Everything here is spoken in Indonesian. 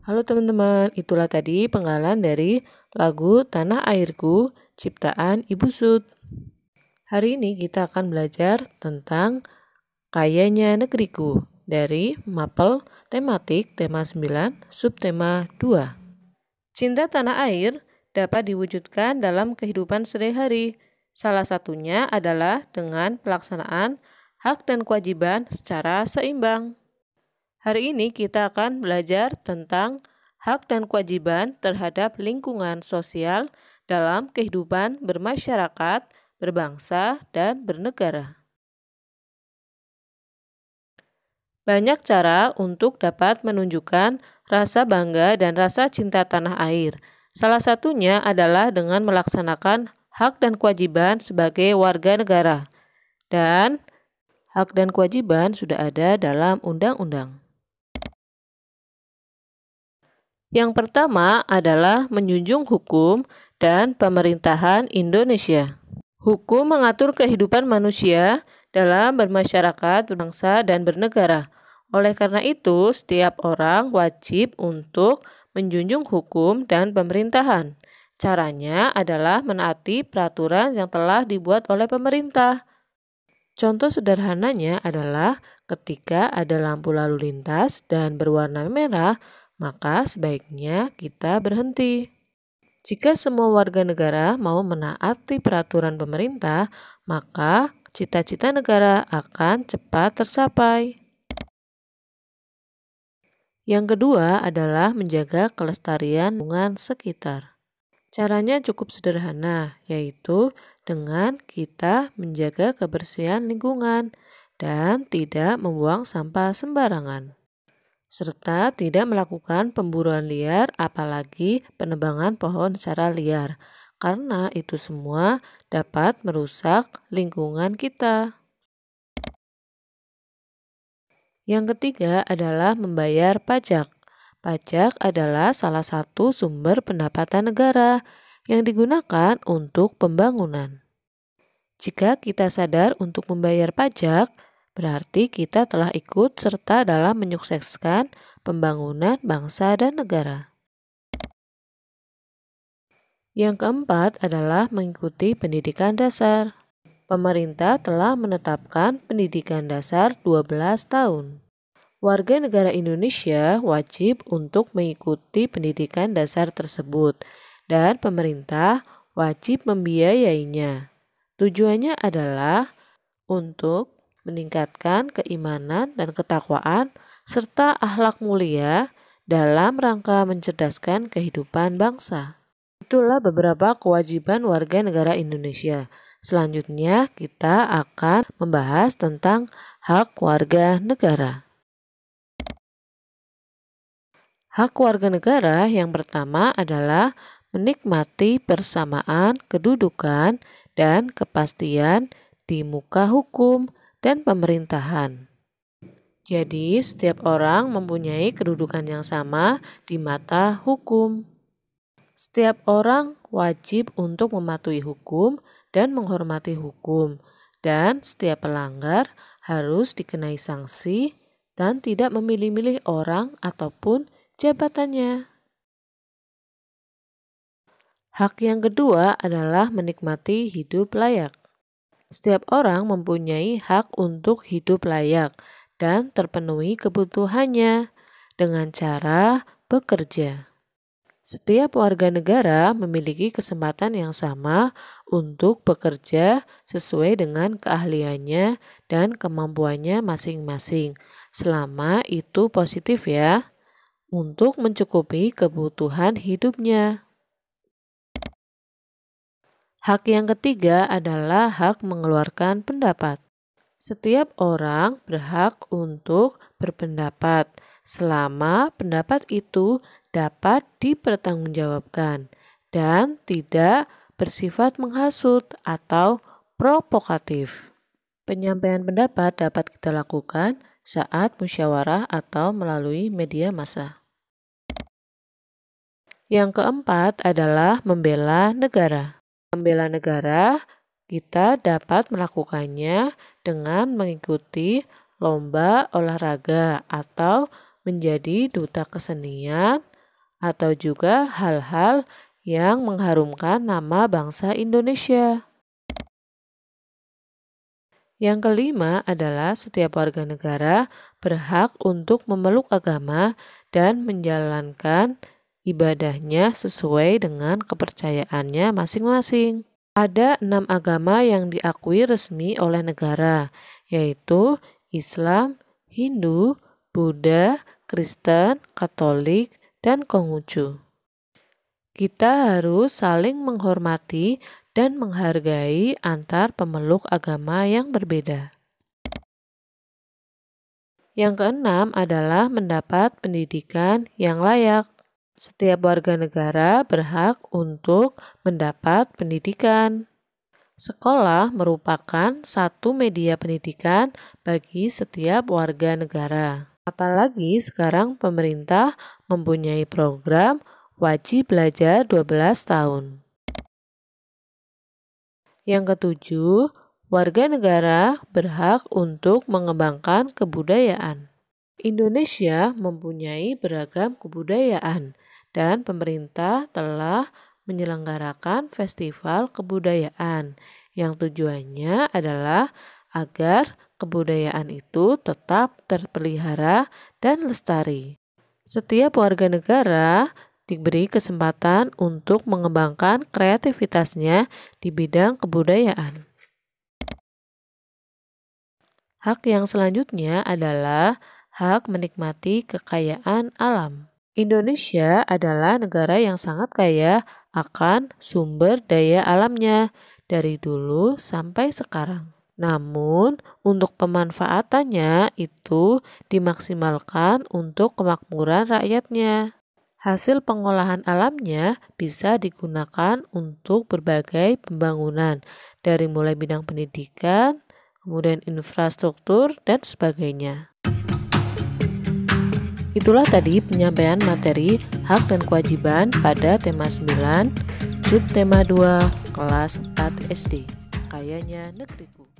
Halo teman-teman, itulah tadi penggalan dari lagu Tanah Airku ciptaan Ibu Sud. Hari ini kita akan belajar tentang Kayanya Negeriku dari Mapel Tematik tema 9 subtema 2. Cinta tanah air dapat diwujudkan dalam kehidupan sehari-hari. Salah satunya adalah dengan pelaksanaan hak dan kewajiban secara seimbang. Hari ini kita akan belajar tentang hak dan kewajiban terhadap lingkungan sosial dalam kehidupan bermasyarakat, berbangsa, dan bernegara. Banyak cara untuk dapat menunjukkan rasa bangga dan rasa cinta tanah air. Salah satunya adalah dengan melaksanakan hak dan kewajiban sebagai warga negara. Dan hak dan kewajiban sudah ada dalam undang-undang. Yang pertama adalah menjunjung hukum dan pemerintahan Indonesia. Hukum mengatur kehidupan manusia dalam bermasyarakat, berbangsa, dan bernegara. Oleh karena itu, setiap orang wajib untuk menjunjung hukum dan pemerintahan. Caranya adalah menaati peraturan yang telah dibuat oleh pemerintah. Contoh sederhananya adalah ketika ada lampu lalu lintas dan berwarna merah, maka sebaiknya kita berhenti. Jika semua warga negara mau menaati peraturan pemerintah, maka cita-cita negara akan cepat tercapai. Yang kedua adalah menjaga kelestarian lingkungan sekitar. Caranya cukup sederhana, yaitu dengan kita menjaga kebersihan lingkungan dan tidak membuang sampah sembarangan, serta tidak melakukan pemburuan liar apalagi penebangan pohon secara liar, karena itu semua dapat merusak lingkungan kita. Yang ketiga adalah membayar pajak. Pajak adalah salah satu sumber pendapatan negara yang digunakan untuk pembangunan. Jika kita sadar untuk membayar pajak, berarti kita telah ikut serta dalam menyukseskan pembangunan bangsa dan negara. Yang keempat adalah mengikuti pendidikan dasar. Pemerintah telah menetapkan pendidikan dasar 12 tahun. Warga negara Indonesia wajib untuk mengikuti pendidikan dasar tersebut dan pemerintah wajib membiayainya. Tujuannya adalah untuk meningkatkan keimanan dan ketakwaan serta akhlak mulia dalam rangka mencerdaskan kehidupan bangsa. Itulah beberapa kewajiban warga negara Indonesia. Selanjutnya kita akan membahas tentang hak warga negara. Hak warga negara yang pertama adalah menikmati persamaan kedudukan dan kepastian di muka hukum dan pemerintahan. Jadi, setiap orang mempunyai kedudukan yang sama di mata hukum. Setiap orang wajib untuk mematuhi hukum dan menghormati hukum, dan setiap pelanggar harus dikenai sanksi dan tidak memilih-milih orang ataupun jabatannya. Hak yang kedua adalah menikmati hidup layak. Setiap orang mempunyai hak untuk hidup layak dan terpenuhi kebutuhannya dengan cara bekerja. Setiap warga negara memiliki kesempatan yang sama untuk bekerja sesuai dengan keahliannya dan kemampuannya masing-masing, selama itu positif ya, untuk mencukupi kebutuhan hidupnya. Hak yang ketiga adalah hak mengeluarkan pendapat. Setiap orang berhak untuk berpendapat selama pendapat itu dapat dipertanggungjawabkan dan tidak bersifat menghasut atau provokatif. Penyampaian pendapat dapat kita lakukan saat musyawarah atau melalui media massa. Yang keempat adalah membela negara. Membela negara, kita dapat melakukannya dengan mengikuti lomba olahraga atau menjadi duta kesenian atau juga hal-hal yang mengharumkan nama bangsa Indonesia. Yang kelima adalah setiap warga negara berhak untuk memeluk agama dan menjalankan ibadahnya sesuai dengan kepercayaannya masing-masing. Ada 6 agama yang diakui resmi oleh negara, yaitu Islam, Hindu, Buddha, Kristen, Katolik, dan Konghucu. Kita harus saling menghormati dan menghargai antar pemeluk agama yang berbeda. Yang keenam adalah mendapat pendidikan yang layak. Setiap warga negara berhak untuk mendapat pendidikan. Sekolah merupakan satu media pendidikan bagi setiap warga negara. Apalagi sekarang pemerintah mempunyai program wajib belajar 12 tahun. Yang ketujuh, warga negara berhak untuk mengembangkan kebudayaan. Indonesia mempunyai beragam kebudayaan dan pemerintah telah menyelenggarakan festival kebudayaan yang tujuannya adalah agar kebudayaan itu tetap terpelihara dan lestari. Setiap warga negara diberi kesempatan untuk mengembangkan kreativitasnya di bidang kebudayaan. Hak yang selanjutnya adalah hak menikmati kekayaan alam. Indonesia adalah negara yang sangat kaya akan sumber daya alamnya dari dulu sampai sekarang. Namun, untuk pemanfaatannya itu dimaksimalkan untuk kemakmuran rakyatnya. Hasil pengolahan alamnya bisa digunakan untuk berbagai pembangunan, dari mulai bidang pendidikan, kemudian infrastruktur, dan sebagainya. Itulah tadi penyampaian materi hak dan kewajiban pada tema 9, subtema 2, kelas 4 SD. Kayanya negeriku.